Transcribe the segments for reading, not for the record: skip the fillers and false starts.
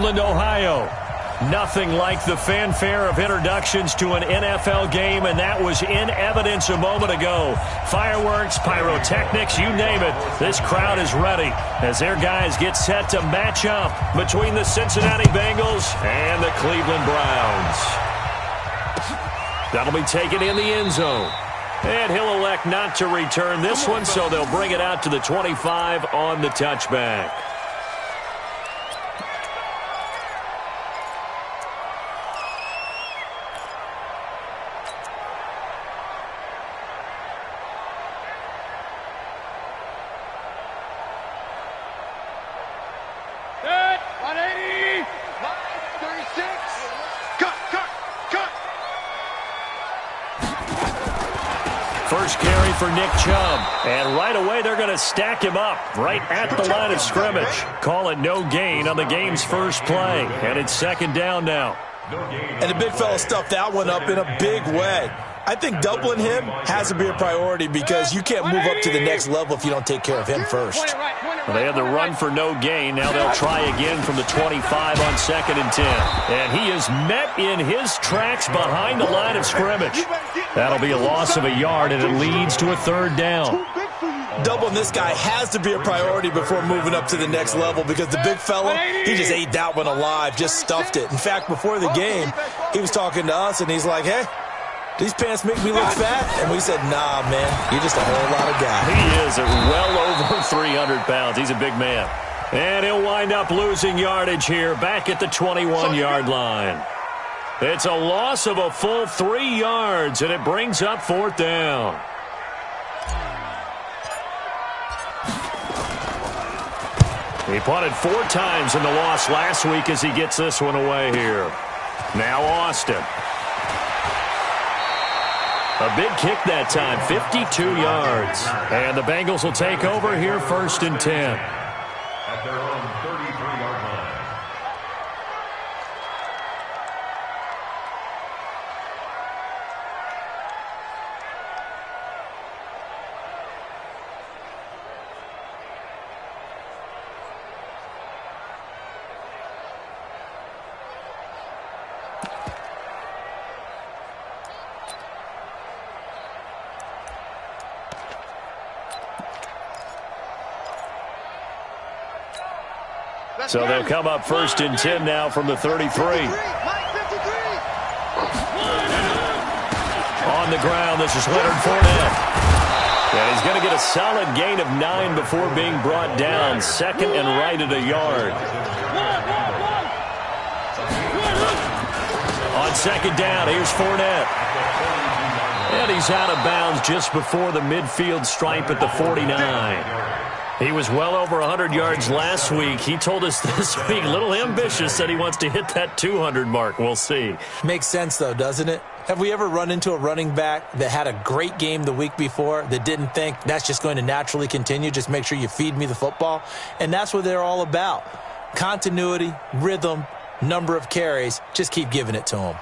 Cleveland, Ohio. Nothing like the fanfare of introductions to an NFL game, and that was in evidence a moment ago. Fireworks, pyrotechnics, you name it. This crowd is ready as their guys get set to match up between the Cincinnati Bengals and the Cleveland Browns. That'll be taken in the end zone. And he'll elect not to return this one, so they'll bring it out to the 25 on the touchback. First carry for Nick Chubb. And right away, they're going to stack him up right at the line of scrimmage. Call it no gain on the game's first play. And it's second down now. And the big fella stuffed that one up in a big way. I think doubling him has to be a priority because you can't move up to the next level if you don't take care of him first. Well, they had the run for no gain. Now they'll try again from the 25 on 2nd and 10. And he is met in his tracks behind the line of scrimmage. That'll be a loss of a yard, and it leads to a third down. Doubling this guy has to be a priority before moving up to the next level because the big fella, he just ate that one alive, just stuffed it. In fact, before the game, he was talking to us, and he's like, hey, these pants make me look fat? And we said, nah, man, you're just a whole lot of guy. He is at well over 300 pounds. He's a big man. And he'll wind up losing yardage here back at the 21-yard line. It's a loss of a full 3 yards, and it brings up 4th down. He punted 4 times in the loss last week as he gets this one away here. Now Austin. A big kick that time, 52 yards. And the Bengals will take over here 1st and 10. At their own 33-yard line. So they'll come up 1st and 10 now from the 33. On the ground, this is Leonard Fournette. And he's going to get a solid gain of 9 before being brought down. 2nd and right at a yard. On 2nd down, here's Fournette. And he's out of bounds just before the midfield stripe at the 49. He was well over 100 yards last week. He told us this week, a little ambitious, said he wants to hit that 200 mark. We'll see. Makes sense, though, doesn't it? Have we ever run into a running back that had a great game the week before that didn't think that's just going to naturally continue? Just make sure you feed me the football. And that's what they're all about. Continuity, rhythm, number of carries. Just keep giving it to him.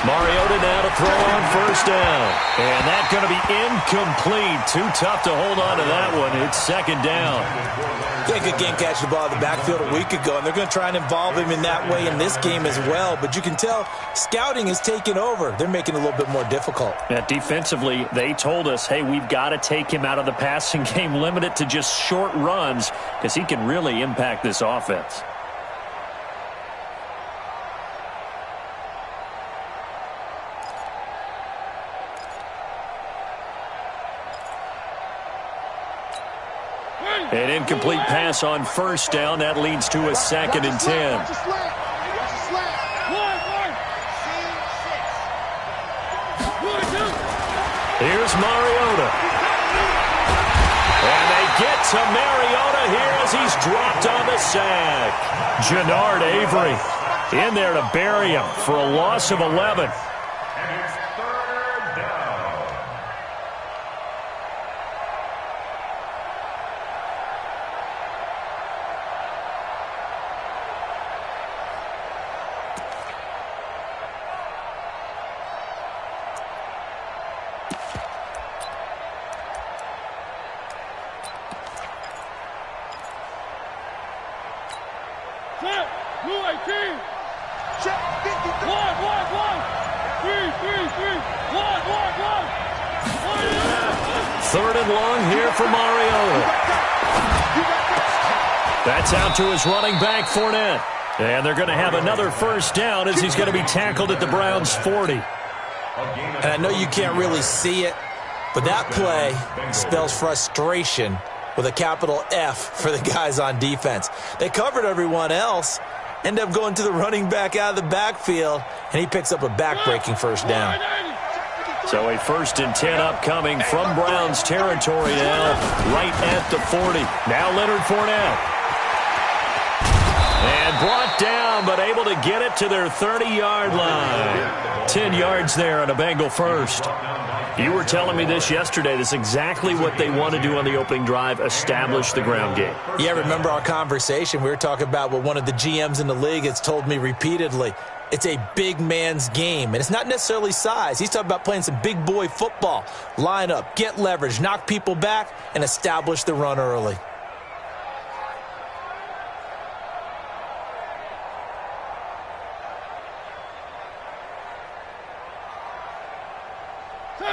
Mariota now to throw on 1st down. And that's going to be incomplete. Too tough to hold on to that one. It's 2nd down. He had a good game catching the ball in the backfield a week ago, and they're going to try and involve him in that way in this game as well. But you can tell scouting is taking over. They're making it a little bit more difficult. Defensively, they told us, hey, we've got to take him out of the passing game, limit it to just short runs because he can really impact this offense. An incomplete pass on 1st down. That leads to a 2nd and 10. Here's Mariota. And they get to Mariota here as he's dropped on the sack. Jannard Avery in there to bury him for a loss of 11. Third and long here for Mariota. That's out to his running back, Fournette. And they're going to have another first down as he's going to be tackled at the Browns' 40. And I know you can't really see it, but that play spells frustration with a capital F for the guys on defense. They covered everyone else, end up going to the running back out of the backfield, and he picks up a back-breaking first down. So a 1st and 10 upcoming from Browns territory now, right at the 40. Now Leonard Fournette. And brought down, but able to get it to their 30-yard line. 10 yards there on a Bengal first. You were telling me this yesterday. This is exactly what they want to do on the opening drive, establish the ground game. Yeah, remember our conversation? We were talking about what one of the GMs in the league has told me repeatedly. It's a big man's game, and it's not necessarily size. He's talking about playing some big boy football. Line up, get leverage, knock people back, and establish the run early.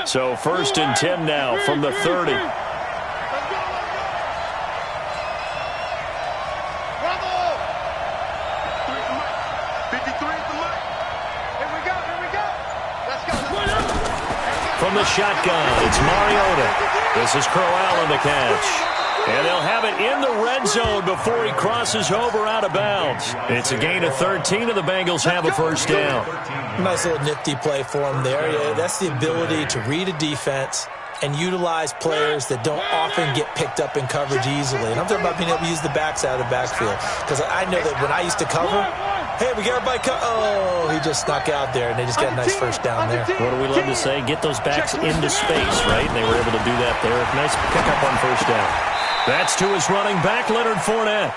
So 1st and 10 now from the 30. From the shotgun, it's Mariota. This is Crowell on the catch. And they'll have it in the red zone before he crosses over out of bounds. It's a gain of 13, and the Bengals have a first down. Nice little nifty play for him there. Yeah, that's the ability to read a defense and utilize players that don't often get picked up in coverage easily. And I'm talking about being able to use the backs out of the backfield. Because I know that when I used to cover, hey, we got everybody oh, he just snuck out there, and they just got a nice first down there. What do we love to say? Get those backs into space, right? And they were able to do that there. Nice pickup on first down. That's to his running back, Leonard Fournette.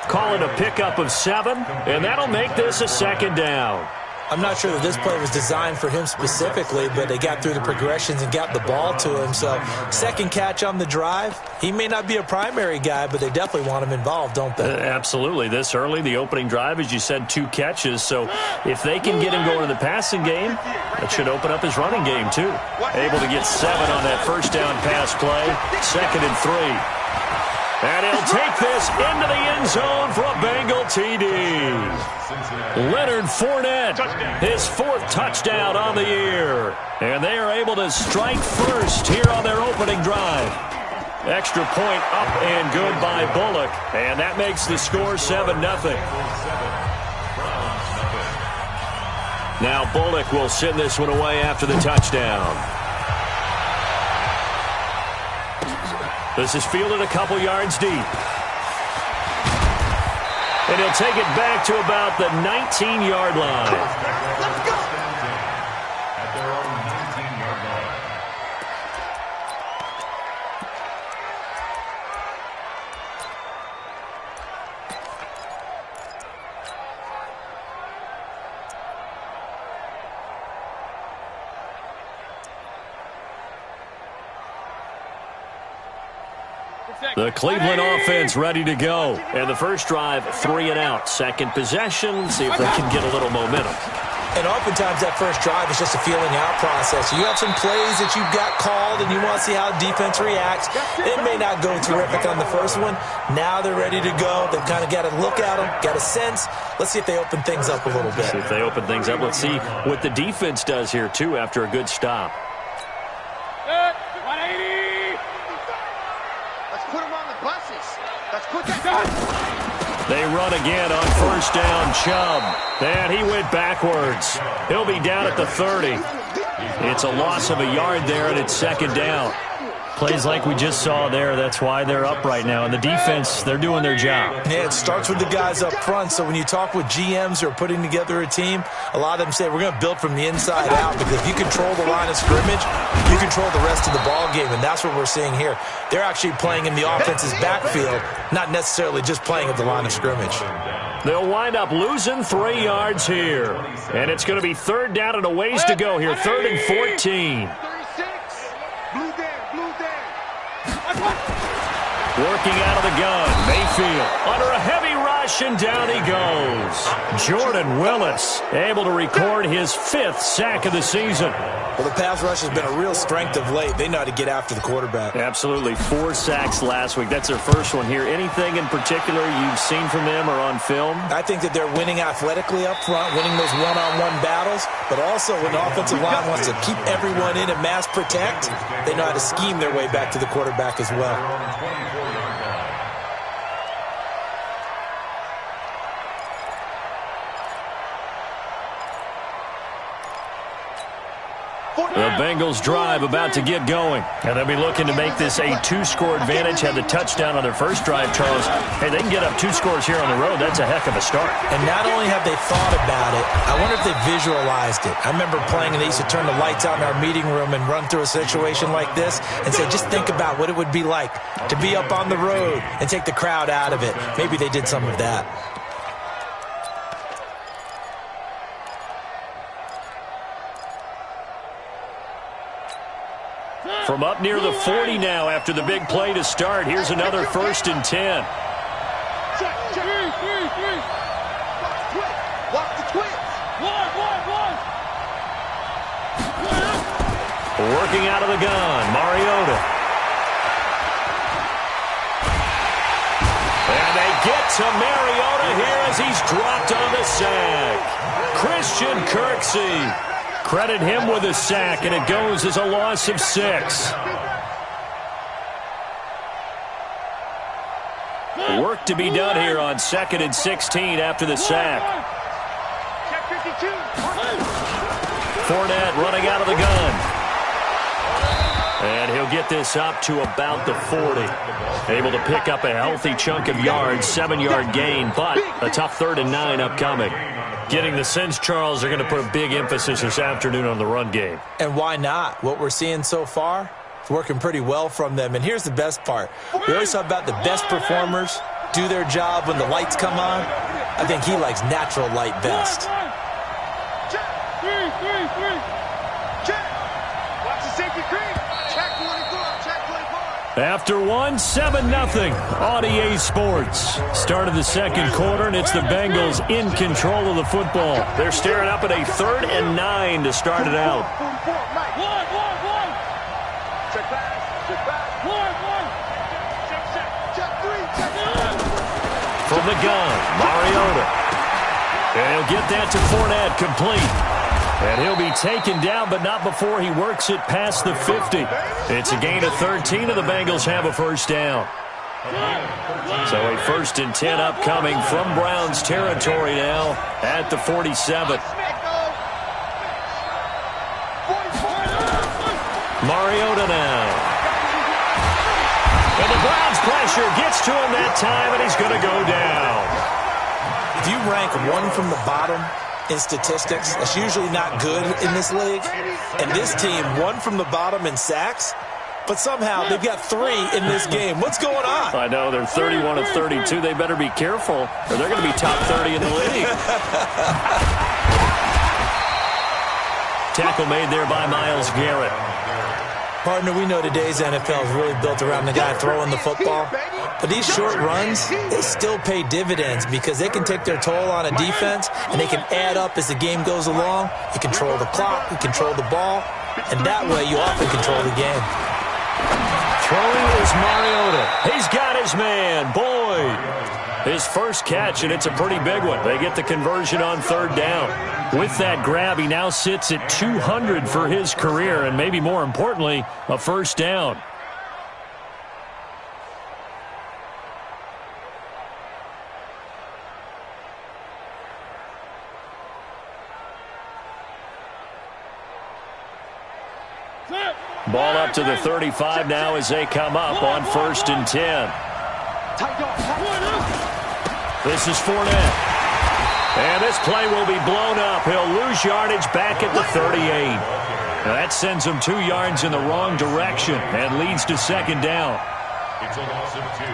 Call it a pickup of 7, and that'll make this a 2nd down. I'm not sure that this play was designed for him specifically, but they got through the progressions and got the ball to him. So, second catch on the drive. He may not be a primary guy, but they definitely want him involved, don't they? Absolutely. This early, the opening drive, as you said, 2 catches. So, if they can get him going in the passing game, that should open up his running game, too. Able to get 7 on that first down pass play. 2nd and 3. And he'll take this into the end zone for a Bengal TD. Leonard Fournette, his 4th touchdown on the year. And they are able to strike first here on their opening drive. Extra point up and good by Bullock. And that makes the score 7-0. Now Bullock will send this one away after the touchdown. This is fielded a couple yards deep. And he'll take it back to about the 19-yard line. Let's go. At their own 19-yard line. The Cleveland offense ready to go. And the first drive, 3 and out. Second possession, see if they can get a little momentum. And oftentimes that first drive is just a feeling out process. You have some plays that you've got called and you want to see how defense reacts. It may not go terrific on the first one. Now they're ready to go. They've kind of got to look at them, got a sense. Let's see if they open things up a little bit. See if they open things up. Let's see what the defense does here, too, after a good stop. 180. Let's put them on the buses. Let's put that. They run again on first down, Chubb. And he went backwards. He'll be down at the 30. It's a loss of a yard there, and it's second down. Plays like we just saw there, that's why they're up right now. And the defense, they're doing their job. Yeah, it starts with the guys up front. So when you talk with GMs who are putting together a team, a lot of them say we're going to build from the inside out, because if you control the line of scrimmage, you control the rest of the ball game, and that's what we're seeing here. They're actually playing in the offense's backfield, not necessarily just playing at the line of scrimmage. They'll wind up losing 3 yards here. And it's going to be third down and a ways to go here, 3rd and 14. Working out of the gun, Mayfield under a heavy ride rush, and down he goes. Jordan Willis able to record his 5th sack of the season. Well, the pass rush has been a real strength of late. They know how to get after the quarterback. Absolutely. 4 sacks last week. That's their first one here. Anything in particular you've seen from them or on film? I think that they're winning athletically up front, winning those one-on-one battles, but also when the offensive line wants to keep everyone in and mass protect, they know how to scheme their way back to the quarterback as well. The Bengals drive about to get going. And they'll be looking to make this a 2-score advantage. Had the touchdown on their first drive, Charles. Hey, they can get up 2 scores here on the road. That's a heck of a start. And not only have they thought about it, I wonder if they visualized it. I remember playing and they used to turn the lights out in our meeting room and run through a situation like this and say, just think about what it would be like to be up on the road and take the crowd out of it. Maybe they did some of that. From up near the 40 now after the big play to start. Here's another 1st and 10. Watch the twins. Working out of the gun, Mariota. And they get to Mariota here as he's dropped on the sack. Christian Kirksey. Credit him with a sack, and it goes as a loss of 6. Work to be done here on 2nd and 16 after the sack. Check 52. Fournette running out of the gun. And he'll get this up to about the 40. Able to pick up a healthy chunk of yards, 7-yard gain, but a tough 3rd and 9 upcoming. Getting the sense, Charles, they're going to put a big emphasis this afternoon on the run game. And why not? What we're seeing so far, it's working pretty well from them. And here's the best part. We always talk about the best performers do their job when the lights come on. I think he likes natural light best. Check. 3. Check. Watch the safety creep. Check 24. Check 24. After 1, 7-0 on EA Sports. Start of the second quarter, and it's the Bengals in control of the football. They're staring up at a 3rd and 9 to start it out. Check back. Check back. Check 3. Check 3. From the gun, Mariota. And he'll get that to Fournette, complete. And he'll be taken down, but not before he works it past the 50. It's a gain of 13, and the Bengals have a 1st down. So a 1st and 10 upcoming from Browns territory now at the 47. Mariota now. And the Browns pressure gets to him that time, and he's going to go down. If you rank one from the bottom in statistics, that's usually not good in this league. And this team, 1 from the bottom in sacks, but somehow they've got 3 in this game. What's going on? I know, they're 31 of 32. They better be careful, or they're going to be top 30 in the league. Tackle made there by Myles Garrett. Partner, we know today's NFL is really built around the guy throwing the football. But these short runs, they still pay dividends because they can take their toll on a defense and they can add up as the game goes along. You control the clock, you control the ball, and that way you often control the game. Throwing is Mariota. He's got his man, Boyd. His first catch, and it's a pretty big one. They get the conversion on 3rd down. With that grab, he now sits at 200 for his career, and maybe more importantly, a 1st down. Ball up to the 35 now as they come up on 1st and 10. This is Fournette. And this play will be blown up. He'll lose yardage back at the 38. Now that sends him 2 yards in the wrong direction and leads to 2nd down. It's a loss of 2.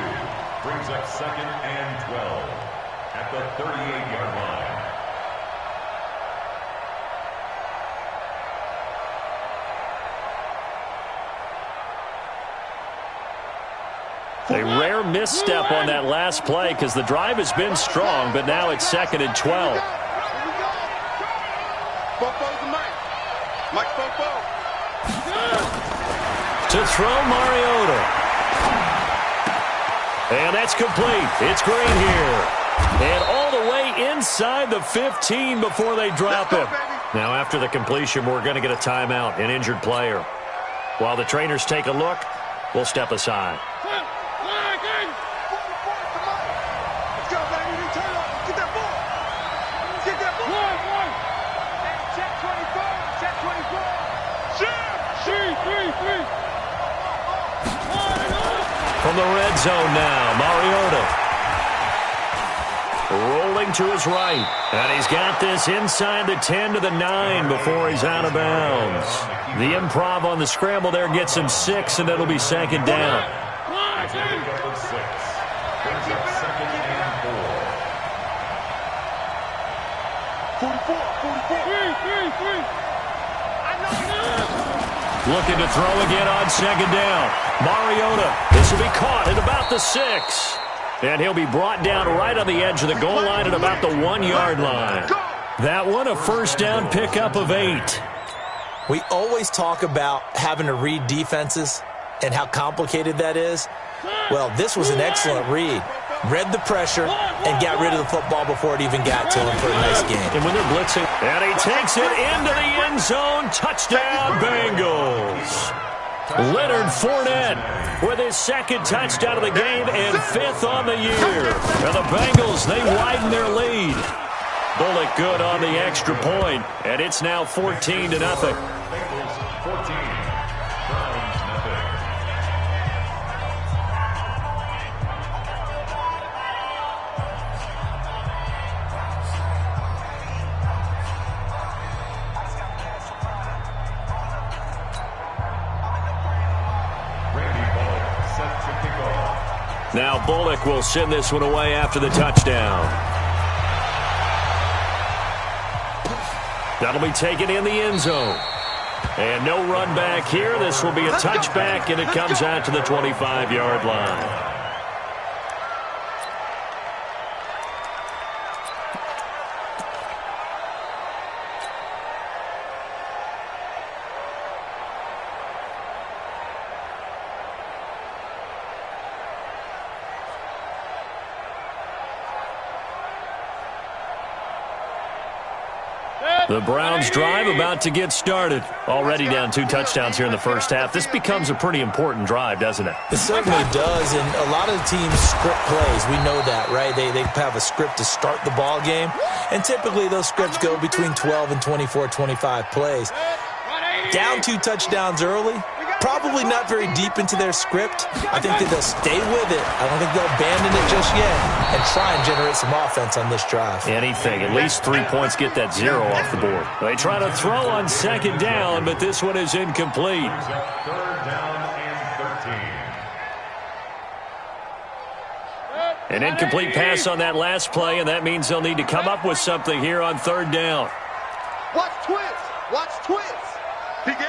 Brings up 2nd and 12 at the 38-yard line. A rare misstep on that last play because the drive has been strong, but now it's 2nd and 12. To throw, Mariota. And that's complete. It's Green here. And all the way inside the 15 before they drop him. Now after the completion, we're going to get a timeout, an injured player. While the trainers take a look, we'll step aside. From the red zone now, Mariota. Rolling to his right. And he's got this inside the 10 to the 9 before he's out of bounds. The improv on the scramble there gets him 6, and it'll be 2nd down. Looking to throw again on 2nd down. Mariota. This will be caught at about the 6. And he'll be brought down right on the edge of the goal line at about the 1-yard line. That one, a first down pickup of 8. We always talk about having to read defenses and how complicated that is. Well, this was an excellent read. Read the pressure and got rid of the football before it even got to him for a nice game. And when they're blitzing, and he takes it into the end zone. Touchdown, Bengals. Leonard Fournette with his 2nd touchdown of the game and 5th on the year. And the Bengals, they widen their lead. Bullock good on the extra point, and it's now 14-0. Bengals 14, Browns nothing. Now Bullock will send this one away after the touchdown. That'll be taken in the end zone. And no run back here. This will be a touchback, and it comes out to the 25-yard line. The Browns drive about to get started. Already down 2 touchdowns here in the first half. This becomes a pretty important drive, doesn't it? It certainly does, and a lot of teams script plays. We know that, right? They have a script to start the ball game, and typically those scripts go between 12 and 24, 25 plays. Down 2 touchdowns early, probably not very deep into their script. I think that they'll stay with it. I don't think they'll abandon it just yet and try and generate some offense on this drive. Anything. At least 3 points, get that 0 off the board. They try to throw on 2nd down, but this one is incomplete. 3rd down and 13. An incomplete pass on that last play, and that means they'll need to come up with something here on 3rd down. Watch twins. Watch twins. Begin.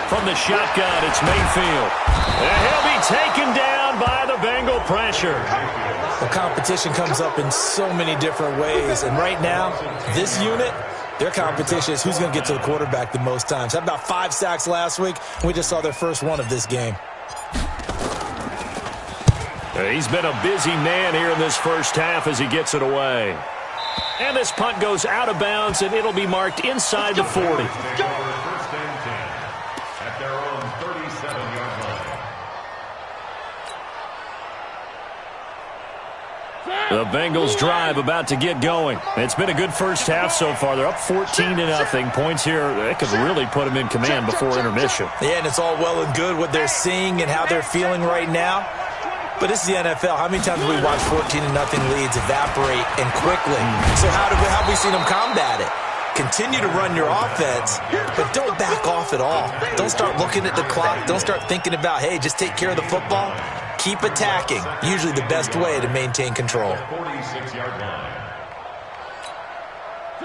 From the shotgun, it's Mayfield. And he'll be taken down by the Bengal pressure. The competition comes up in so many different ways, and right now, this unit, their competition is who's going to get to the quarterback the most times. Had about 5 sacks last week. We just saw their first one of this game. He's been a busy man here in this first half as he gets it away. And this punt goes out of bounds, and it'll be marked inside the 40. The Bengals drive about to get going. It's been a good first half so far. They're up 14-0. Points here, they could really put them in command before intermission. Yeah, and it's all well and good what they're seeing and how they're feeling right now. But this is the NFL. How many times have we watched 14-0 leads evaporate and quickly? So how have we seen them combat it? Continue to run your offense, but don't back off at all. Don't start looking at the clock. Don't start thinking about, hey, just take care of the football. Keep attacking. Usually the best way to maintain control.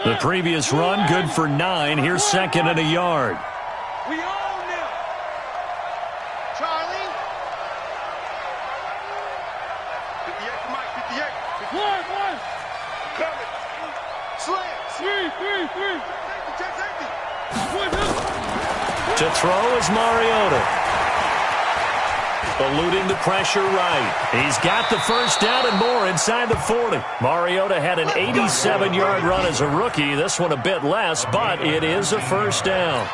The previous run, good for 9. Here's 2nd and a yard. To throw is Mariota. Eluding the pressure right. He's got the first down and more inside the 40. Mariota had an 87-yard run as a rookie. This one a bit less, but it is a first down.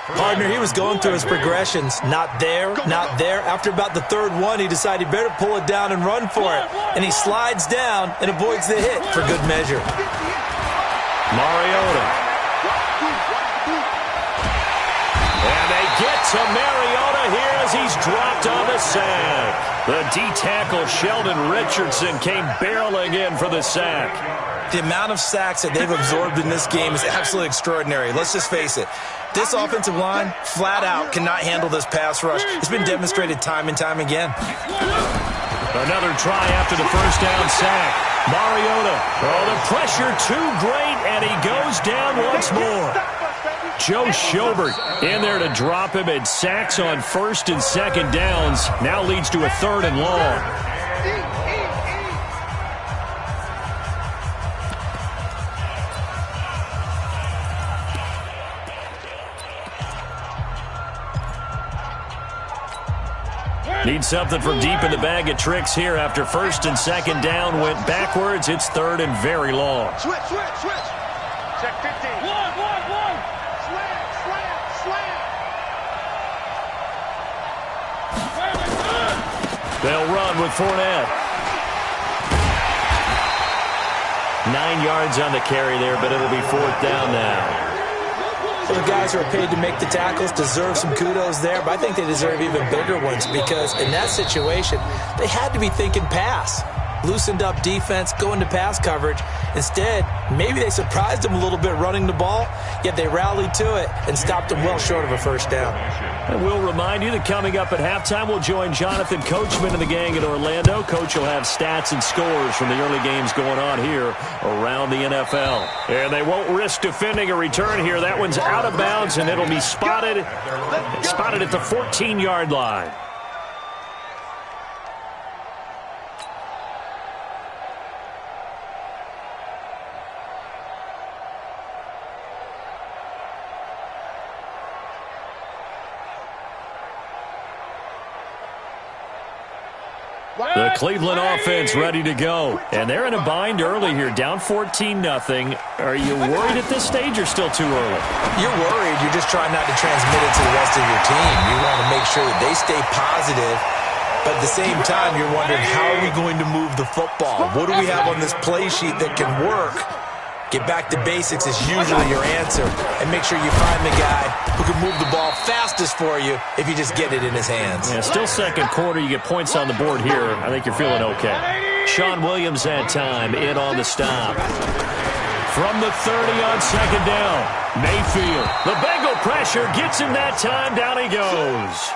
Partner, he was going through his progressions. Not there, not there. After about the third one, he decided better pull it down and run for it. And he slides down and avoids the hit for good measure. Mariota. And they get to Mariota here as he's dropped on the sack. The D-tackle Sheldon Richardson came barreling in for the sack. The amount of sacks that they've absorbed in this game is absolutely extraordinary. Let's just face it. This offensive line, flat out, cannot handle this pass rush. It's been demonstrated time and time again. Another try after the first down sack. Mariota. Oh, the pressure too great, and he goes down once more. Joe Schobert in there to drop him, and sacks on first and second downs. Now leads to a third and long. Need something from deep in the bag of tricks here after first and second down went backwards. It's third and very long. Switch. Check 15. One. Slam. They'll run with Fournette. 9 yards on the carry there, but it'll be fourth down now. The guys who are paid to make the tackles deserve some kudos there, but I think they deserve even bigger ones because in that situation, they had to be thinking pass. Loosened up defense, going to pass coverage. Instead, maybe they surprised them a little bit running the ball, yet they rallied to it and stopped them well short of a first down. And we'll remind you that coming up at halftime, we'll join Jonathan Coachman and the gang in Orlando. Coach will have stats and scores from the early games going on here around the NFL. And they won't risk defending a return here. That one's out of bounds, and it'll be spotted at the 14-yard line. The Cleveland offense ready to go. And they're in a bind early here, down 14-0. Are you worried at this stage or still too early? You're worried. You're just trying not to transmit it to the rest of your team. You want to make sure that they stay positive. But at the same time, you're wondering, how are we going to move the football? What do we have on this play sheet that can work? Get back to basics is usually your answer. And make sure you find the guy who can move the ball fastest for you if you just get it in his hands. Yeah, still second quarter. You get points on the board here. I think you're feeling okay. Sean Williams had time in on the stop. From the 30 on second down. Mayfield. The Bengal pressure gets him that time. Down he goes.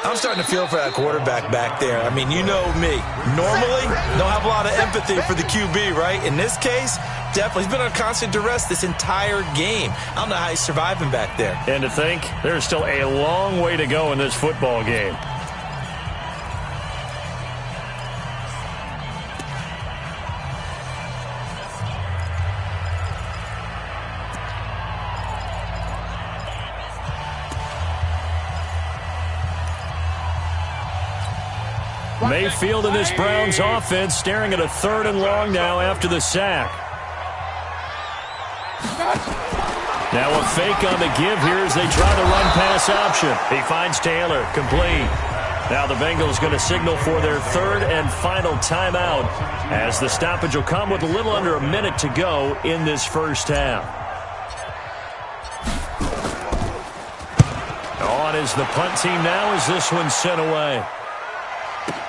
I'm starting to feel for that quarterback back there. I mean, you know me. Normally, don't have a lot of empathy for the QB, right? In this case, definitely. He's been on constant duress this entire game. I don't know how he's surviving back there. And to think, there's still a long way to go in this football game. Mayfield in this Browns offense staring at a third and long now after the sack. Now a fake on the give here as they try the run-pass option. He finds Taylor, complete. Now the Bengals going to signal for their third and final timeout as the stoppage will come with a little under a minute to go in this first half. On is the punt team now as this one's sent away.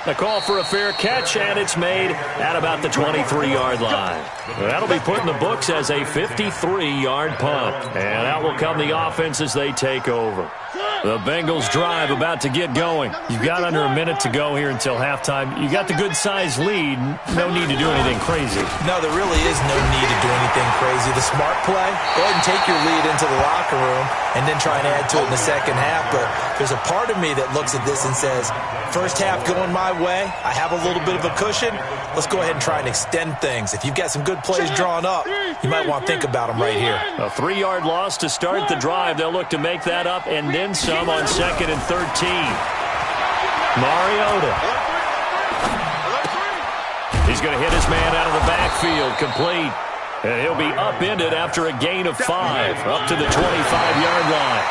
A call for a fair catch, and it's made at about the 23-yard line. That'll be put in the books as a 53-yard punt. And out will come the offense as they take over. The Bengals drive about to get going. You've got under a minute to go here until halftime. You got the good-sized lead. No need to do anything crazy. No, there really is no need to do anything crazy. The smart play, go ahead and take your lead into the locker room and then try and add to it in the second half. But there's a part of me that looks at this and says, first half going my way. I have a little bit of a cushion. Let's go ahead and try and extend things. If you've got some good plays drawn up, you might want to think about them right here. A 3-yard loss to start the drive. They'll look to make that up and then some on 2nd and 13. Mariota. He's going to hit his man out of the backfield, complete. And he'll be upended after a gain of 5, up to the 25-yard line.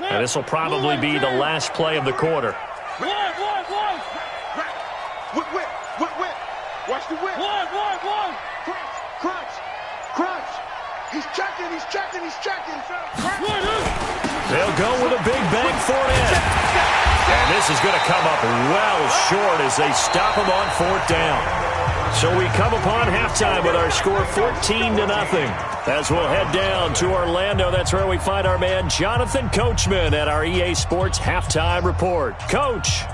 And this will probably be the last play of the quarter. Whip. Watch the whip. Crunch. He's checking. They'll go with a big bang for it. And this is going to come up well short as they stop him on 4th down. So we come upon halftime with our score 14-0. As we'll head down to Orlando, that's where we find our man Jonathan Coachman at our EA Sports Halftime Report. Coach.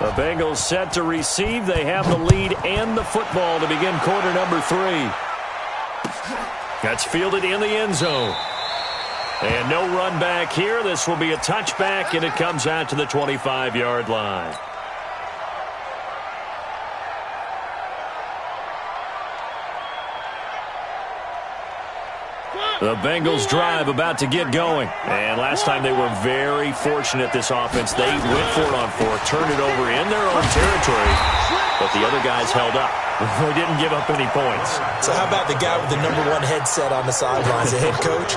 The Bengals set to receive. They have the lead and the football to begin quarter number 3. That's fielded in the end zone. And no run back here. This will be a touchback, and it comes out to the 25-yard line. The Bengals drive about to get going. And last time they were very fortunate, this offense. They went for it on 4th, turned it over in their own territory, but the other guys held up. They didn't give up any points. So how about the guy with the #1 headset on the sidelines, the head coach?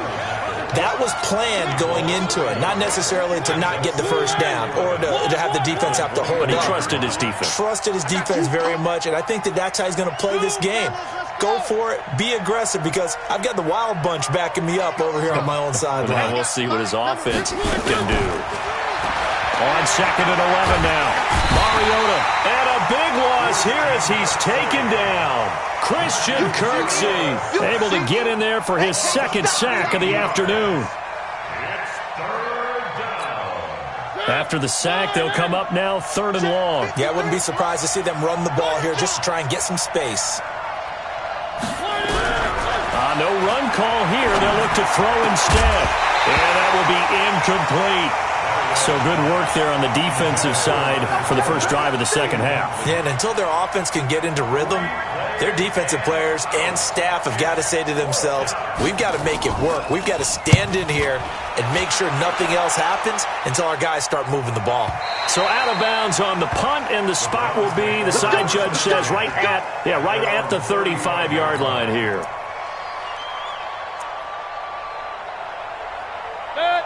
That was planned going into it, not necessarily to not get the first down or to have the defense have to hold up. But he trusted his defense. Trusted his defense very much, and I think that's how he's going to play this game. Go for it. Be aggressive, because I've got the wild bunch backing me up over here on my own sideline. And we'll see what his offense can do. On 2nd and 11 now. Mariota. And a big loss here as he's taken down. Christian Kirksey able to get in there for his 2nd sack of the afternoon. After the sack, they'll come up now 3rd and long. Yeah, I wouldn't be surprised to see them run the ball here just to try and get some space. No run call here. They'll look to throw instead. And that will be incomplete. So good work there on the defensive side for the first drive of the second half. Yeah, and until their offense can get into rhythm, their defensive players and staff have got to say to themselves, we've got to make it work. We've got to stand in here and make sure nothing else happens until our guys start moving the ball. So out of bounds on the punt, and the spot will be, the side judge says, right at the 35-yard line here.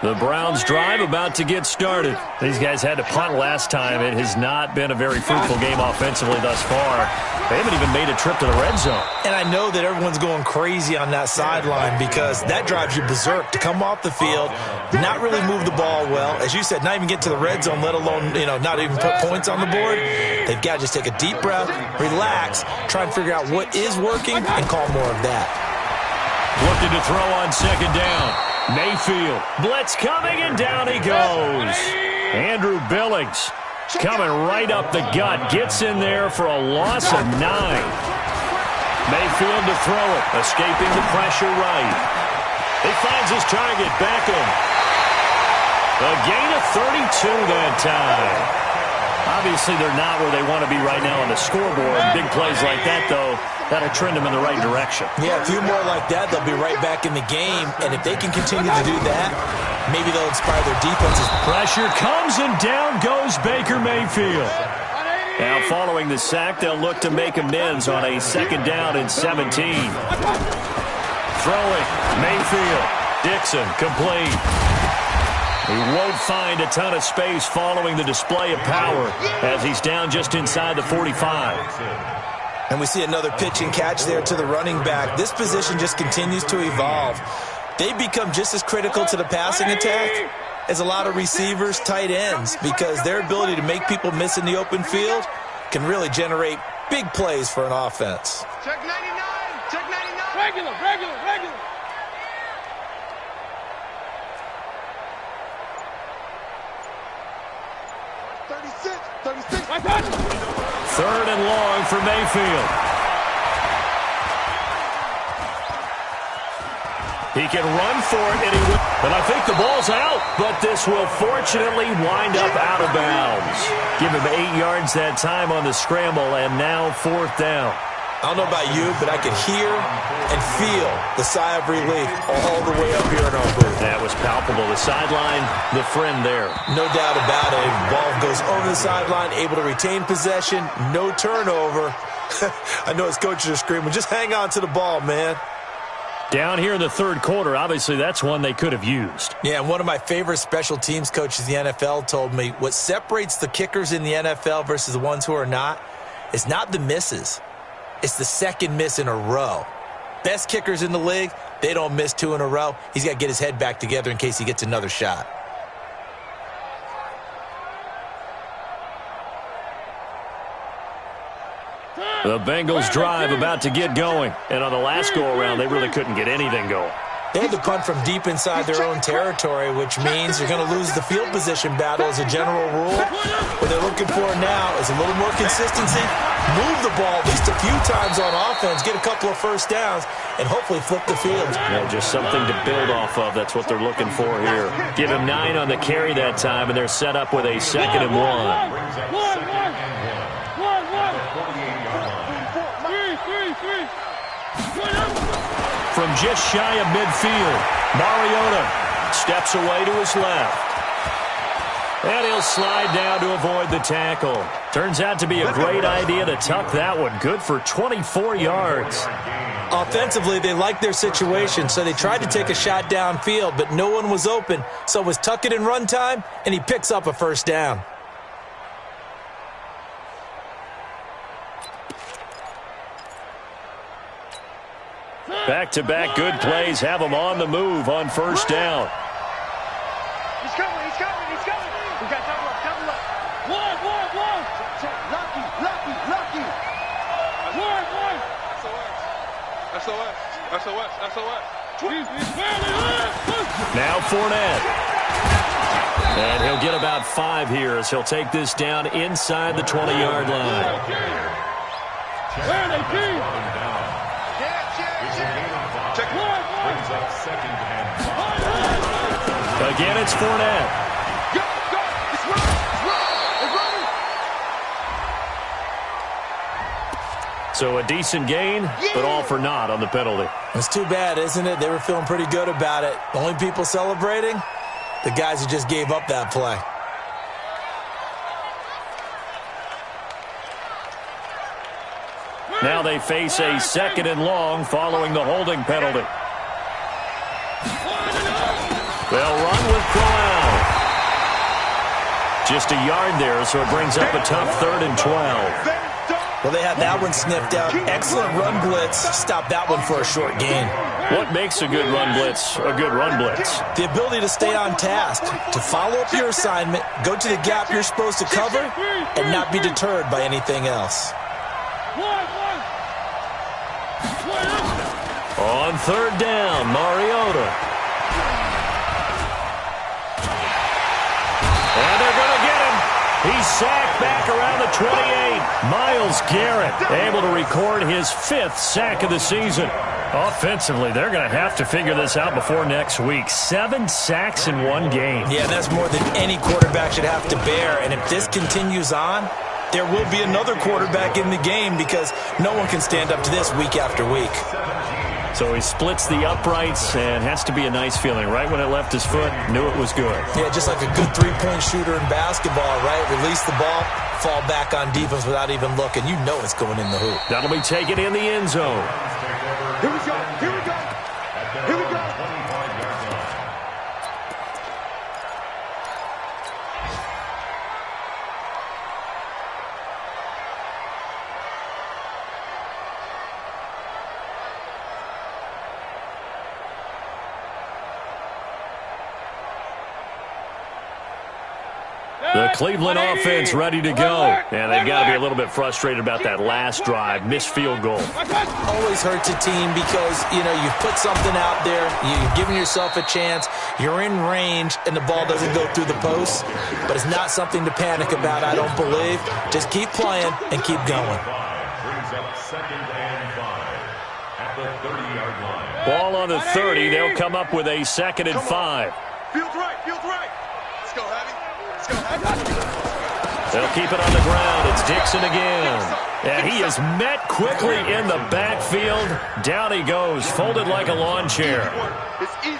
The Browns drive about to get started. These guys had to punt last time. It has not been a very fruitful game offensively thus far. They haven't even made a trip to the red zone. And I know that everyone's going crazy on that sideline because that drives you berserk to come off the field, not really move the ball well. As you said, not even get to the red zone, let alone, not even put points on the board. They've got to just take a deep breath, relax, try and figure out what is working, and call more of that. Looking to throw on 2nd down. Mayfield, blitz coming, and down he goes. Andrew Billings coming right up the gut, gets in there for a loss of 9. Mayfield to throw it, escaping the pressure right. He finds his target, Beckham. A gain of 32 that time. Obviously, they're not where they want to be right now on the scoreboard. Big plays like that, though, that'll trend them in the right direction. Yeah, a few more like that, they'll be right back in the game. And if they can continue to do that, maybe they'll inspire their defenses. Pressure comes, and down goes Baker Mayfield. Now, following the sack, they'll look to make amends on a 2nd down and 17. Throwing, Mayfield. Dixon, complete. He won't find a ton of space following the display of power as he's down just inside the 45. And we see another pitch and catch there to the running back. This position just continues to evolve. They've become just as critical to the passing attack as a lot of receivers, tight ends, because their ability to make people miss in the open field can really generate big plays for an offense. Check 99. Check 99. Regular. 36. 3rd and long for Mayfield. He can run for it, and I think the ball's out, but this will fortunately wind up out of bounds. Give him 8 yards that time on the scramble, and now 4th down. I don't know about you, but I could hear and feel the sigh of relief all the way up here in our booth. That was palpable. The sideline, the friend there. No doubt about it. Ball goes over the sideline, able to retain possession, no turnover. I know his coaches are screaming, just hang on to the ball, man. Down here in the 3rd quarter, obviously that's one they could have used. Yeah, and one of my favorite special teams coaches in the NFL told me what separates the kickers in the NFL versus the ones who are not is not the misses. It's the 2nd miss in a row. Best kickers in the league, they don't miss 2 in a row. He's got to get his head back together in case he gets another shot. The Bengals drive about to get going. And on the last go-around, they really couldn't get anything going. They had to punt from deep inside their own territory, which means they're going to lose the field position battle as a general rule. What they're looking for now is a little more consistency, move the ball at least a few times on offense, get a couple of first downs, and hopefully flip the field. Yeah, just something to build off of. That's what they're looking for here. Give him 9 on the carry that time, and they're set up with a 2nd and 1. From just shy of midfield, Mariota steps away to his left. And he'll slide down to avoid the tackle. Turns out to be a great idea to tuck that one. Good for 24 yards. Offensively, they liked their situation, so they tried to take a shot downfield, but no one was open. So it was tuck it in run time, and he picks up a first down. Back-to-back good plays have him on the move on 1st down. He's coming. We got double up. One. Lucky. SOS. Now Fournette. And he'll get about 5 here as he'll take this down inside the 20-yard line. Again, it's Fournette. So a decent gain, but all for naught on the penalty. It's too bad, isn't it? They were feeling pretty good about it. The only people celebrating, the guys who just gave up that play. Now they face a 2nd and long following the holding penalty. They'll run with Crowell. Just a yard there, so it brings up a tough 3rd and 12. Well, they had that one sniffed out. Excellent run blitz. Stop that one for a short gain. What makes a good run blitz a good run blitz? The ability to stay on task, to follow up your assignment, go to the gap you're supposed to cover, and not be deterred by anything else. On 3rd down, Mariota. And they're going to get him. He's sack back around the 28. Myles Garrett able to record his 5th sack of the season. Offensively, they're going to have to figure this out before next week. 7 sacks in one game. Yeah, that's more than any quarterback should have to bear. And if this continues on, there will be another quarterback in the game because no one can stand up to this week after week. So he splits the uprights and has to be a nice feeling. Right when it left his foot, knew it was good. Yeah, just like a good three-point shooter in basketball, right? Release the ball, fall back on defense without even looking. You know it's going in the hoop. That'll be taken in the end zone. Here we go. Here we go. Here we go. The Cleveland offense ready to go. And they've got to be a little bit frustrated about that last drive. Missed field goal. Always hurts a team because, you know, you've put something out there. You've given yourself a chance. You're in range, and the ball doesn't go through the posts. But it's not something to panic about, I don't believe. Just keep playing and keep going. Brings up 2nd and 5 at the 30-yard line. Ball on the 30. They'll come up with a 2nd and 5. Field's right. Field's right. Let's go, Heavy. Let's go, Heavy. They'll keep it on the ground. It's Dixon again. And he is met quickly in the backfield. Down he goes, folded like a lawn chair.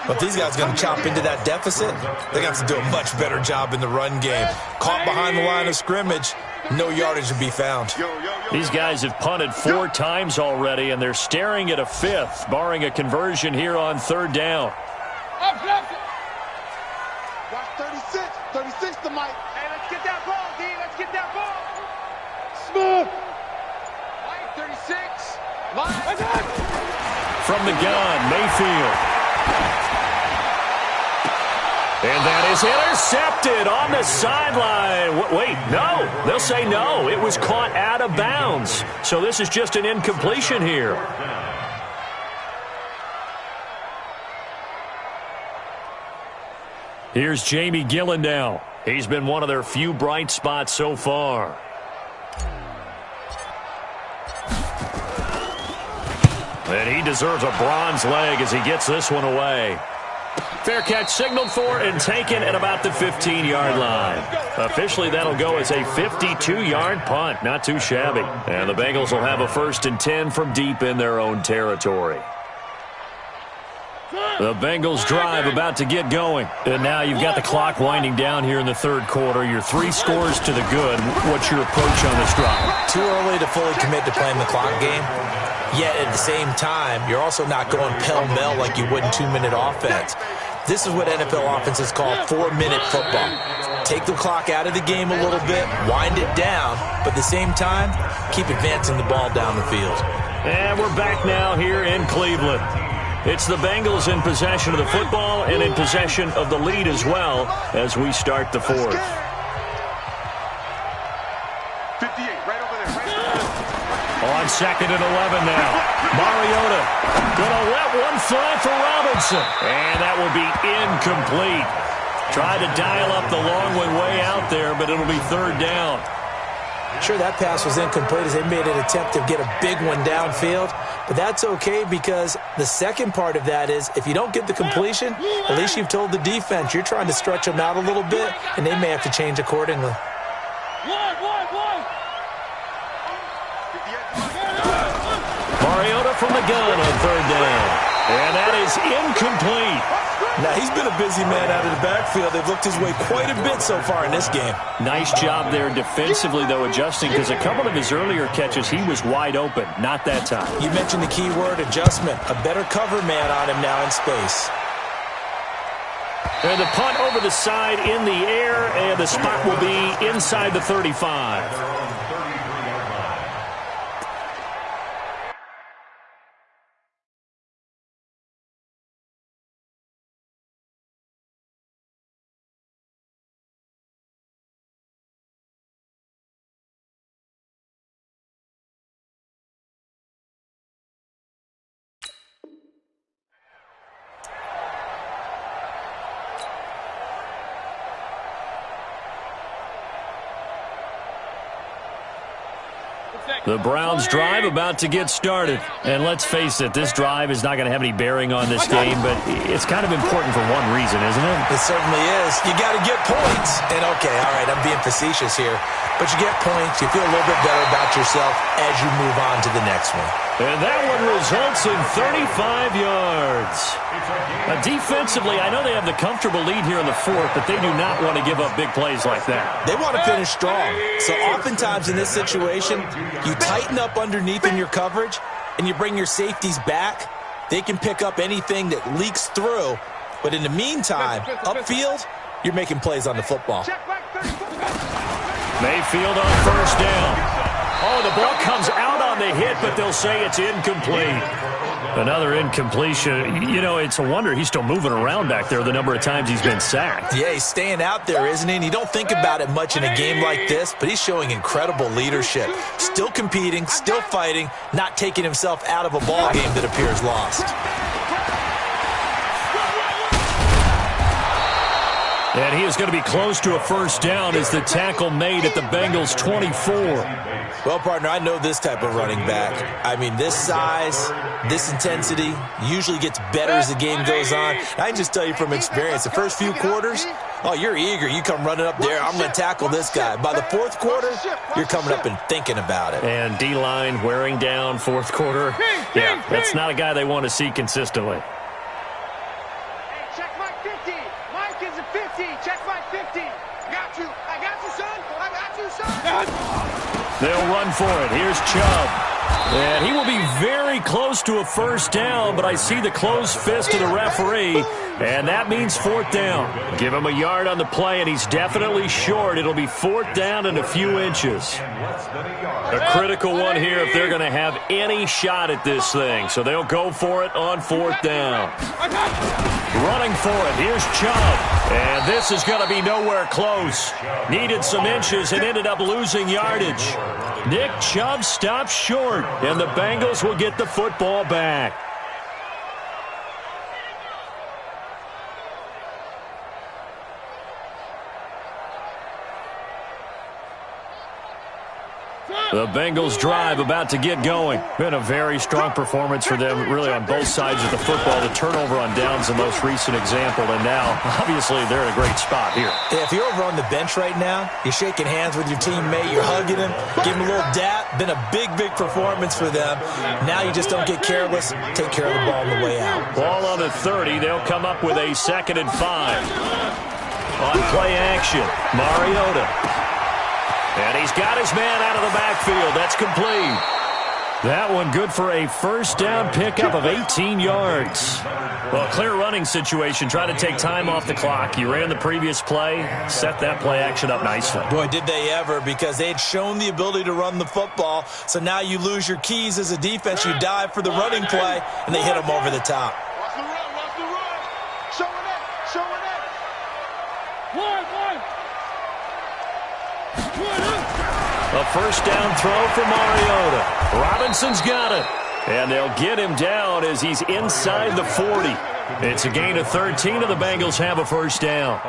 But these guys are going to chop into that deficit. They're going to have to do a much better job in the run game. Caught behind the line of scrimmage, no yardage to be found. These guys have punted 4 times already, and they're staring at a 5th, barring a conversion here on 3rd down. Watch 36. 36 to Mike. Hey, let's get that ball, D. Let's get that ball. Smooth. Mike, 36. Mike. From the gun, Mayfield. And that is intercepted on the sideline. Wait, no. They'll say no. It was caught out of bounds. So this is just an incompletion here. Here's Jamie Gillen now. He's been one of their few bright spots so far. And he deserves a bronze leg as he gets this one away. Fair catch signaled for and taken at about the 15-yard line. Officially, that'll go as a 52-yard punt. Not too shabby. And the Bengals will have a 1st and 10 from deep in their own territory. The Bengals drive about to get going. And now you've got the clock winding down here in the 3rd quarter. Your 3 scores to the good. What's your approach on this drive? Too early to fully commit to playing the clock game. Yet at the same time, you're also not going pell-mell like you would in 2-minute offense. This is what NFL offenses call 4-minute football. Take the clock out of the game a little bit, wind it down, but at the same time, keep advancing the ball down the field. And we're back now here in Cleveland. It's the Bengals in possession of the football and in possession of the lead as well as we start the 4th. 58, right over there. Right over there. On 2nd and 11 now. Mariota gonna let one fly for Robinson. And that will be incomplete. Tried to dial up the long one way out there, but it'll be 3rd down. Sure, that pass was incomplete as they made an attempt to get a big one downfield. But that's okay because the second part of that is if you don't get the completion, at least you've told the defense you're trying to stretch them out a little bit, and they may have to change accordingly. Mariota from the gun on 3rd down. And that is incomplete. Now, he's been a busy man out of the backfield. They've looked his way quite a bit so far in this game. Nice job there defensively, though, adjusting, because a couple of his earlier catches, he was wide open. Not that time. You mentioned the key word, adjustment. A better cover man on him now in space. And the punt over the side in the air, and the spot will be inside the 35. The Browns drive about to get started. And let's face it, this drive is not going to have any bearing on this game, but it's kind of important for one reason, isn't it? It certainly is. You got to get points. And, okay, all right, I'm being facetious here. But you get points, you feel a little bit better about yourself as you move on to the next one. And that one results in 35 yards. Defensively, I know they have the comfortable lead here in the fourth, but they do not want to give up big plays like that. They want to finish strong. So oftentimes in this situation, you tighten up underneath in your coverage, and you bring your safeties back. They can pick up anything that leaks through. But in the meantime, upfield, you're making plays on the football. Mayfield on first down. Oh, the ball comes out on the hit, but they'll say it's incomplete. Another incompletion. You know, it's a wonder he's still moving around back there the number of times he's been sacked. Yeah, he's staying out there, isn't he? And you don't think about it much in a game like this, but he's showing incredible leadership. Still competing, still fighting, not taking himself out of a ball game that appears lost. And he is going to be close to a first down as the tackle made at the Bengals' 24. Well, partner, I know this type of running back. I mean, this size, this intensity usually gets better as the game goes on. I can just tell you from experience, the first few quarters, oh, you're eager. You come running up there, I'm going to tackle this guy. By the fourth quarter, you're coming up and thinking about it. And D-line wearing down fourth quarter. Yeah, that's not a guy they want to see consistently. Check my 50. Mike is a 50. Check my 50. I got you, son. I got you, son. They'll run for it. Here's Chubb. And he will be very close to a first down, but I see the closed fist of the referee, and that means fourth down. Give him a yard on the play, and he's definitely short. It'll be fourth down and a few inches. A critical one here if they're going to have any shot at this thing. So they'll go for it on fourth down. Running for it. Here's Chubb. And this is going to be nowhere close. Needed some inches and ended up losing yardage. Nick Chubb stops short, and the Bengals will get the football back. The Bengals drive about to get going. Been a very strong performance for them, really on both sides of the football. The turnover on downs the most recent example, and now, obviously, they're in a great spot here. Yeah, if you're over on the bench right now, you're shaking hands with your teammate, you're hugging him, giving him a little dap. Been a big, big performance for them. Now you just don't get careless. Take care of the ball on the way out. Ball on the 30. They'll come up with a 2nd and 5. On play action, Mariota. And he's got his man out of the backfield. That's complete. That one good for a first down pickup of 18 yards. Well, clear running situation. Try to take time off the clock. You ran the previous play, set that play action up nicely. Boy, did they ever, because they had shown the ability to run the football. So now you lose your keys as a defense. You dive for the running play, and they hit them over the top. Watch the run, watch the run. Showing it, showing it. One. A first down throw for Mariota. Robinson's got it. And they'll get him down as he's inside the 40. It's a gain of 13, and the Bengals have a first down.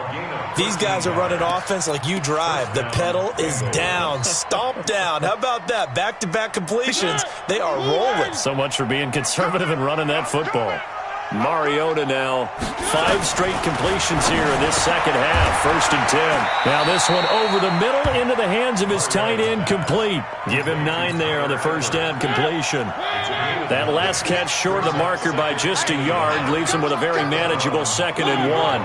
These guys are running offense like you drive. The pedal is down, stomp down. How about that? Back-to-back completions. They are rolling. So much for being conservative and running that football. Mariota now, 5 straight completions here in this second half. 1st and 10. Now this one over the middle into the hands of his tight end, complete. Give him 9 there on the first down completion. That last catch short of the marker by just a yard leaves him with a very manageable 2nd and 1.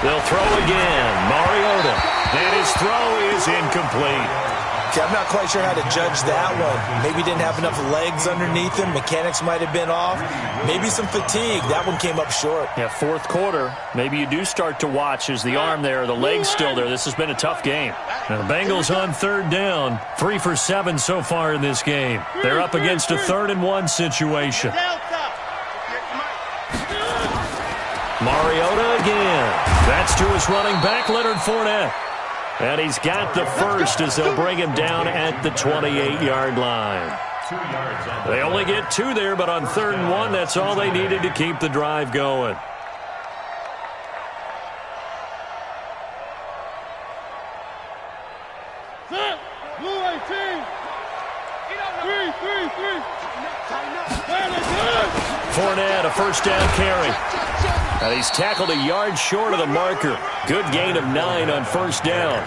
They'll throw again. Mariota. And his throw is incomplete. Okay, I'm not quite sure how to judge that one. Maybe didn't have enough legs underneath him. Mechanics might have been off. Maybe some fatigue. That one came up short. Yeah, fourth quarter. Maybe you do start to watch as the arm there, the leg's still there. This has been a tough game. Now the Bengals on 3rd down. 3 for 7 so far in this game. They're up against a 3rd and 1 situation. Mariota again. That's to his running back, Leonard Fournette. And he's got the first as they'll bring him down at the 28-yard line. They only get 2 there, but on 3rd and 1, that's all they needed to keep the drive going. Blue 18. 3. Fournette, a first down carry. And he's tackled a yard short of the marker. Good gain of 9 on first down.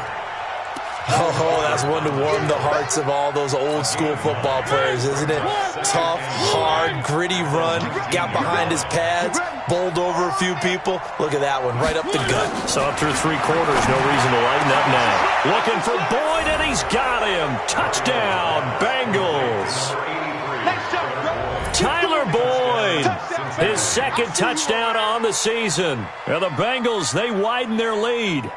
Oh, that's one to warm the hearts of all those old school football players, isn't it? Tough, hard, gritty run, got behind his pads, bowled over a few people. Look at that one, right up the gut. So up through 3 quarters, no reason to lighten up now. Looking for Boyd, and he's got him. Touchdown, Bengals. Tyler Boyd, his second touchdown on the season. And the Bengals, they widen their lead.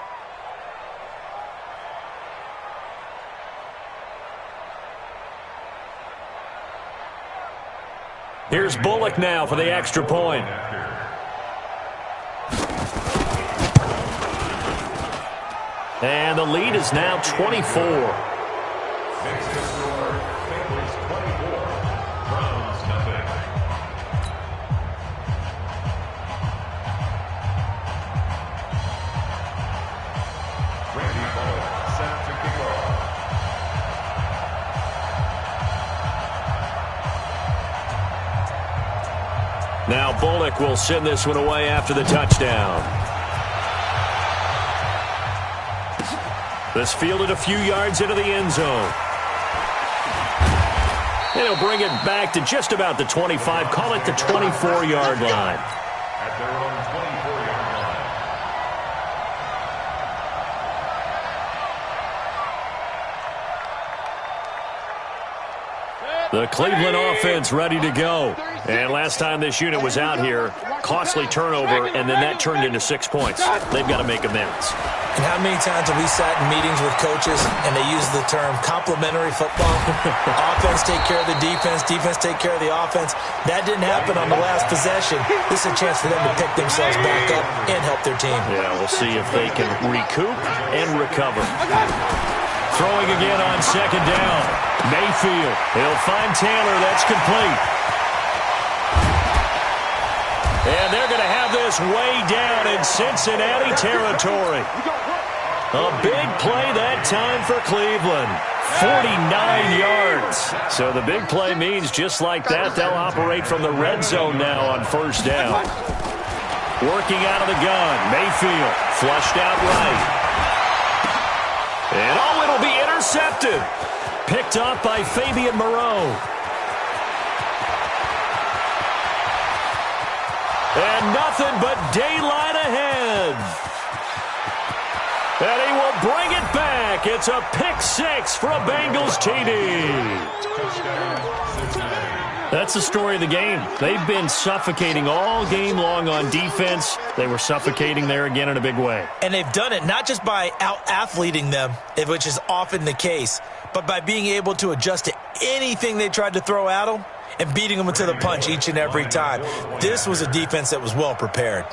Here's Bullock now for the extra point. And the lead is now 24. Next to score, Bengals 24, Browns nothing. Randy Bullock set to kick off. Now Bullock will send this one away after the touchdown. This fielded a few yards into the end zone. And he'll bring it back to just about the 25. Call it the 24-yard line. At their own 24-yard line. The Cleveland offense ready to go. And last time this unit was out here, costly turnover, and then that turned into 6 points. They've got to make amends. And how many times have we sat in meetings with coaches and they use the term complementary football? Offense take care of the defense, defense take care of the offense. That didn't happen on the last possession. This is a chance for them to pick themselves back up and help their team. Yeah, we'll see if they can recoup and recover. Throwing again on second down. Mayfield, he'll find Taylor. That's complete. And they're going to have this way down in Cincinnati territory. A big play that time for Cleveland. 49 yards. So the big play means just like that, they'll operate from the red zone now on first down. Working out of the gun. Mayfield flushed out right. And oh, it'll be intercepted. Picked up by Fabian Moreau. And nothing but daylight ahead. And he will bring it back. It's a pick 6 for a Bengals TD. That's the story of the game. They've been suffocating all game long on defense. They were suffocating there again in a big way. And they've done it not just by out-athleting them, which is often the case, but by being able to adjust to anything they tried to throw at them and beating them into the punch each and every time. This was a defense that was well prepared.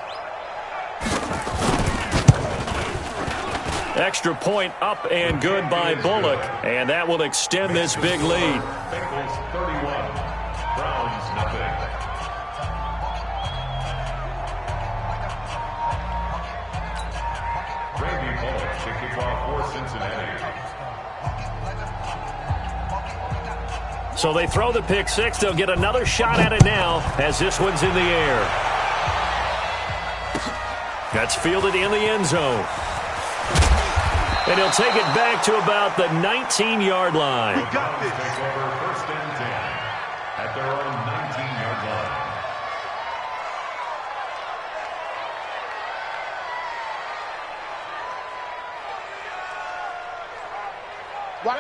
Extra point up and good by Bullock, and that will extend this big lead. Bengals 31, Browns nothing. Randy Bullock to kick off for Cincinnati. So they throw the pick 6. They'll get another shot at it now as this one's in the air. That's fielded in the end zone. And he'll take it back to about the 19-yard line. The Browns take over first and 10 at their own 19-yard line.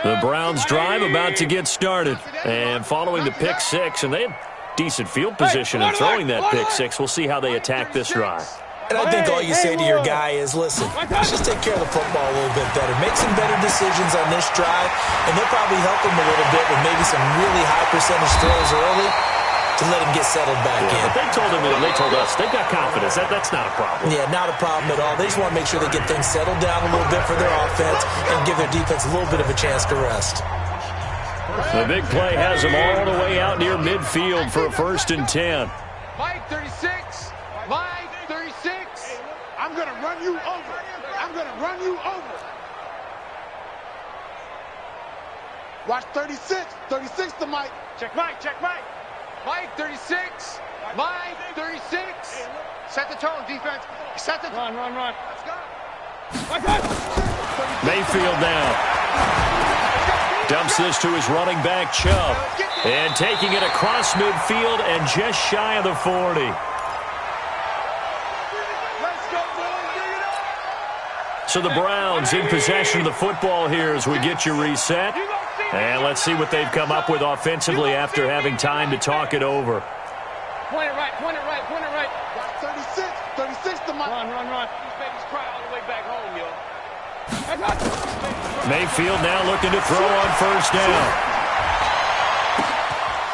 The Browns drive about to get started. And following the pick 6, and they had decent field position in throwing that pick 6. We'll see how they attack this drive. And I think all you say to your guy is, listen, let's just take care of the football a little bit better. Make some better decisions on this drive, and they'll probably help him a little bit with maybe some really high percentage throws early to let him get settled back in. But they told him, and they told us, they've got confidence. That's not a problem. Yeah, not a problem at all. They just want to make sure they get things settled down a little bit for their offense and give their defense a little bit of a chance to rest. The big play has them all the way out near midfield for a first and 10. Mike 36. Mike 36. I'm going to run you over. I'm going to run you over. Watch 36. 36 to Mike. Check Mike. Check Mike. Mike, 36. Mike, 36. Set the tone, defense. Set the tone. Run. Let's go. Mayfield now. Dumps this to his running back, Chubb. And taking it across midfield and just shy of the 40. So the Browns in possession of the football here as we get you reset. And let's see what they've come up with offensively after having time to talk it over. Point it right. 36 to Mike. Run. These babies cry all the way back home, yo. Mayfield now looking to throw on first down.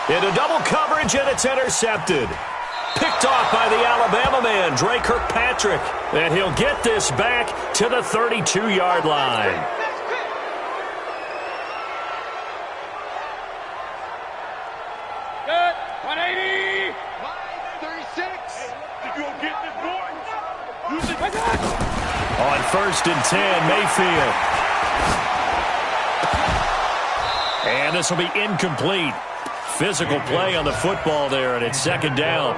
Into double coverage, and it's intercepted. Picked off by the Alabama man, Dre Kirkpatrick. And he'll get this back to the 32-yard line. Good. 180. 36. You gonna get this boy? On first and 10, Mayfield. And this will be incomplete. Physical play on the football there, and it's second down.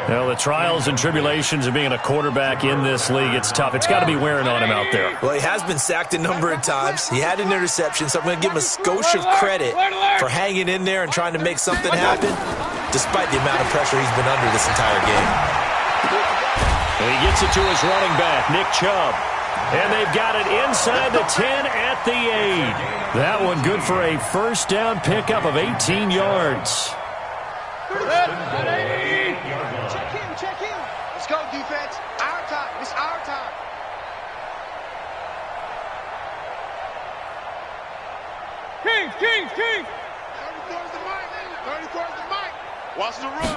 Well, the trials and tribulations of being a quarterback in this league, it's tough. It's got to be wearing on him out there. Well, he has been sacked a number of times. He had an interception, so I'm going to give him a skosh of credit for hanging in there and trying to make something happen, despite the amount of pressure he's been under this entire game. And he gets it to his running back, Nick Chubb. And they've got it inside the 10 at the 8. That one good for a first down pickup of 18 yards. Check in. Let's go, defense. Our time. It's our time. Kings. 34's the Mike. 34's the Mike. Watch the run.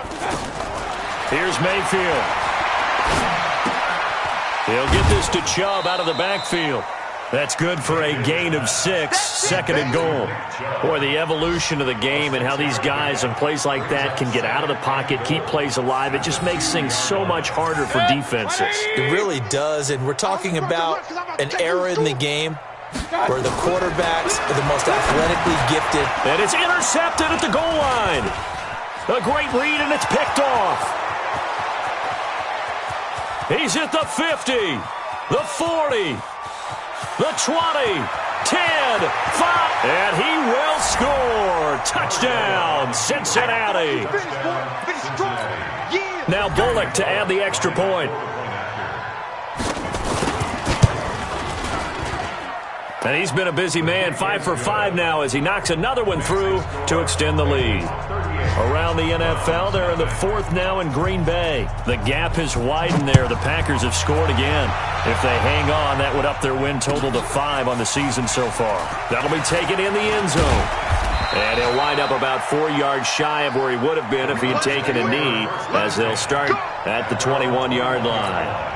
Here's Mayfield. He'll get this to Chubb out of the backfield. That's good for a gain of 6, second and goal. Boy, the evolution of the game and how these guys in plays like that can get out of the pocket, keep plays alive, it just makes things so much harder for defenses. It really does, and we're talking about an era in the game where the quarterbacks are the most athletically gifted. And it's intercepted at the goal line. A great read, and it's picked off. He's at the 50, the 40, the 20, 10, 5, and he will score. Touchdown, Cincinnati. Now Bullock to add the extra point. And he's been a busy man, 5 for 5 now as he knocks another one through to extend the lead. Around the NFL, they're in the 4th now in Green Bay. The gap has widened there. The Packers have scored again. If they hang on, that would up their win total to 5 on the season so far. That'll be taken in the end zone. And he'll wind up about 4 yards shy of where he would have been if he'd taken a knee, as they'll start at the 21-yard line.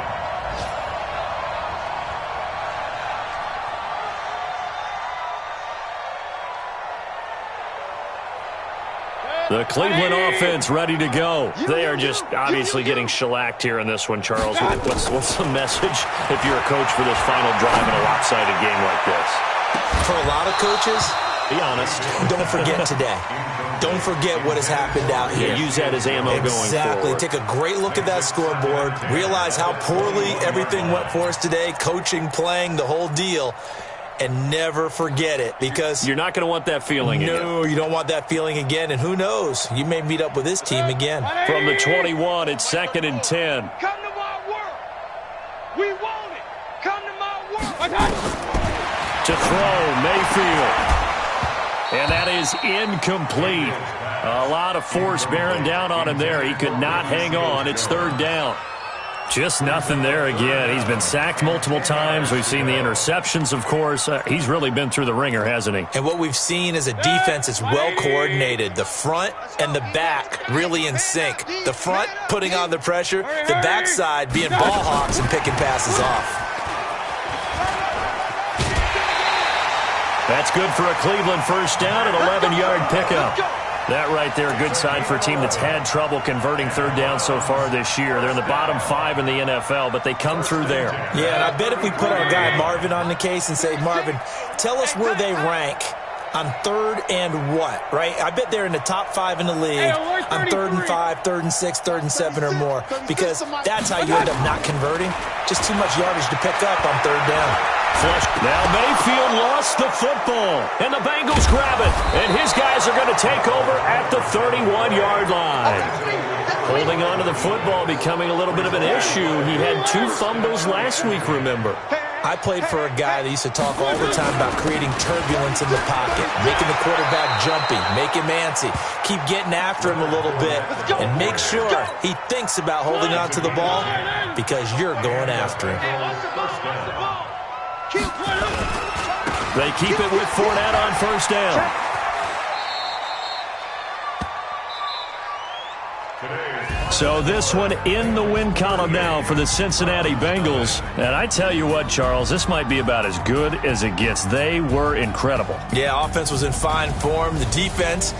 The Cleveland offense ready to go. They are just obviously getting shellacked here in this one, Charles. What's the message if you're a coach for this final drive in a lopsided game like this? For a lot of coaches, be honest. Don't forget today. Don't forget what has happened out here. Yeah, use that as ammo going forward. Exactly. Take a great look at that scoreboard. Realize how poorly everything went for us today. Coaching, playing, the whole deal. And never forget it, because you're not going to want that feeling again. No, you don't want that feeling again. And who knows? You may meet up with this team again. From the 21, it's 2nd and 10. Come to my work. We want it. Come to my work. To throw, Mayfield. And that is incomplete. A lot of force bearing down on him there. He could not hang on. It's 3rd down. Just nothing there again. He's been sacked multiple times. We've seen the interceptions, of course. He's really been through the ringer, hasn't he? And what we've seen is a defense that's well coordinated. The front and the back really in sync. The front putting on the pressure. The backside being ball hawks and picking passes off. That's good for a Cleveland first down, an 11-yard pickup. That right there, a good sign for a team that's had trouble converting 3rd down so far this year. They're in the bottom 5 in the NFL, but they come through there. Yeah, and I bet if we put our guy Marvin on the case and say, Marvin, tell us where they rank on 3rd and what, right? I bet they're in the top 5 in the league on 3rd and 5, 3rd and 6, 3rd and 7 or more, because that's how you end up not converting. Just too much yardage to pick up on 3rd down. Flush. Now Mayfield lost the football, and the Bengals grab it, and his guys are going to take over at the 31-yard line. Holding on to the football becoming a little bit of an issue. He had 2 fumbles last week, remember. I played for a guy that used to talk all the time about creating turbulence in the pocket, making the quarterback jumpy, make him antsy, keep getting after him a little bit, and make sure he thinks about holding on to the ball because you're going after him. They keep it with Fournette on 1st down. So this one in the win column now for the Cincinnati Bengals. And I tell you what, Charles, this might be about as good as it gets. They were incredible. Yeah, offense was in fine form. The defense